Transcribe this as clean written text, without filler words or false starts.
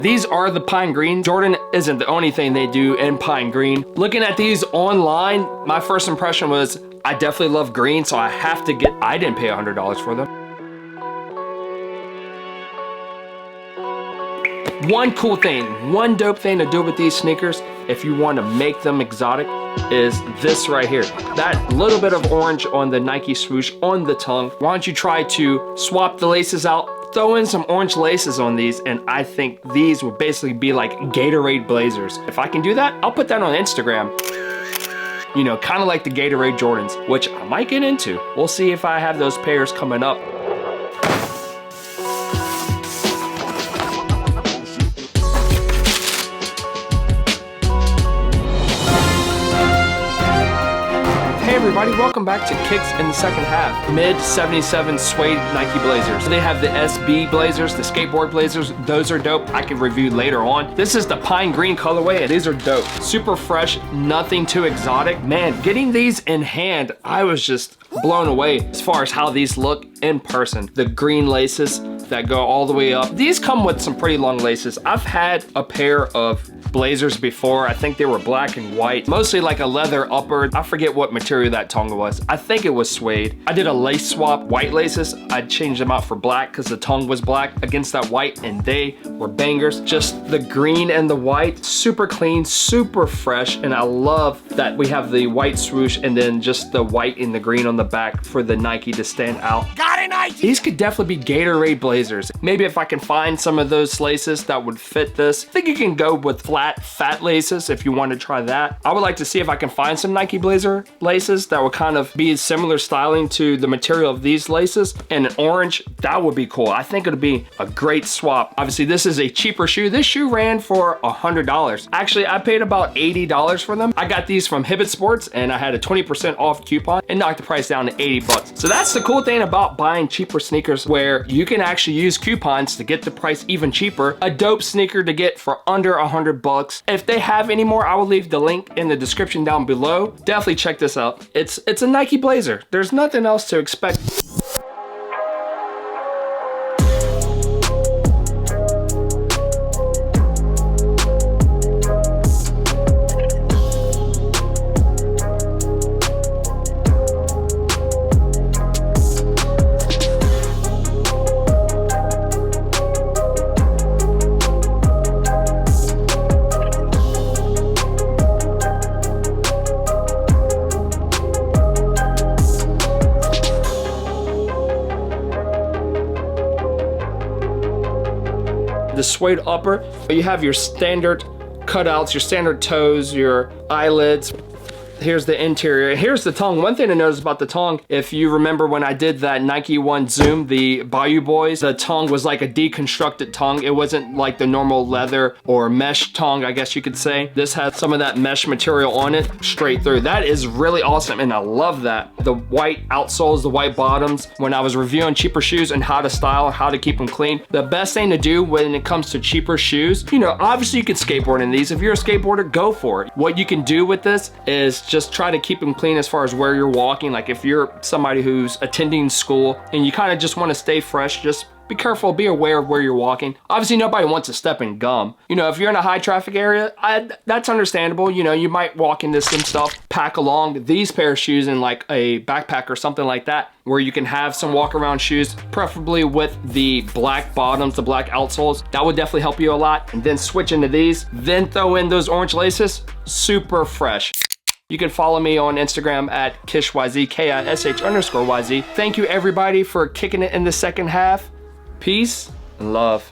These are the pine green. Jordan isn't the only thing they do in pine green. Looking at these online, my first impression was I definitely love green, so I have to get, I didn't pay $100 for them. One cool thing, one dope thing to do with these sneakers, if you want to make them exotic, is this right here. That little bit of orange on the Nike swoosh on the tongue. Why don't you try to swap the laces out, throw in some orange laces on these, and I think these would basically be like Gatorade Blazers. If I can do that, I'll put that on Instagram. You know, kind of like the Gatorade Jordans, which I might get into. We'll see if I have those pairs coming up. Hey everybody, welcome back to Kicks in the Second Half. Mid 77 suede Nike Blazers. They have the SB Blazers, the skateboard Blazers. Those are dope. I can review later on. This is the pine green colorway, and these are dope. Super fresh, nothing too exotic. Man, getting these in hand, I was just blown away as far as how these look in person. The green laces that go all the way up. These come with some pretty long laces. I've had a pair of Blazers before. I think they were black and white, mostly like a leather upper. I forget what material that tongue was. I think it was suede. I did a lace swap, white laces. I changed them out for black because the tongue was black against that white, and they were bangers. Just the green and the white, super clean, super fresh, and I love that we have the white swoosh and then just the white and the green on the back for the Nike to stand out. Got it, Nike! These could definitely be Gatorade Blazers. Maybe if I can find some of those laces that would fit this. I think you can go with flat, fat laces if you want to try that. I would like to see if I can find some Nike Blazer laces that would kind of be similar styling to the material of these laces. And an orange, that would be cool. I think it would be a great swap. Obviously, this is a cheaper shoe. This shoe ran for $100. Actually, I paid about $80 for them. I got these from Hibbett Sports, and I had a 20% off coupon and knocked the price down to 80 bucks. So that's the cool thing about buying cheaper sneakers, where you can actually use coupons to get the price even cheaper. A dope sneaker to get for under 100 bucks. If they have any more, I will leave the link in the description down below. Definitely check this out. It's a Nike Blazer. There's nothing else to expect. The suede upper, you have your standard cutouts, your standard toes, your eyelids. Here's the interior. Here's the tongue. One thing to notice about the tongue, if you remember when I did that Nike One Zoom, the Bayou Boys, the tongue was like a deconstructed tongue. It wasn't like the normal leather or mesh tongue, I guess you could say. This has some of that mesh material on it straight through. That is really awesome, and I love that. The white outsoles, the white bottoms. When I was reviewing cheaper shoes and how to style, how to keep them clean, the best thing to do when it comes to cheaper shoes, you know, obviously you can skateboard in these. If you're a skateboarder, go for it. What you can do with this is just try to keep them clean as far as where you're walking. Like if you're somebody who's attending school and you kind of just want to stay fresh, just be careful, be aware of where you're walking. Obviously, nobody wants to step in gum. You know, if you're in a high traffic area, that's understandable. You know, you might walk into some stuff, pack along these pair of shoes in like a backpack or something like that, where you can have some walk around shoes, preferably with the black bottoms, the black outsoles. That would definitely help you a lot. And then switch into these, then throw in those orange laces, super fresh. You can follow me on Instagram at KishYZ, KISH_YZ. Thank you everybody for kicking it in the second half. Peace and love.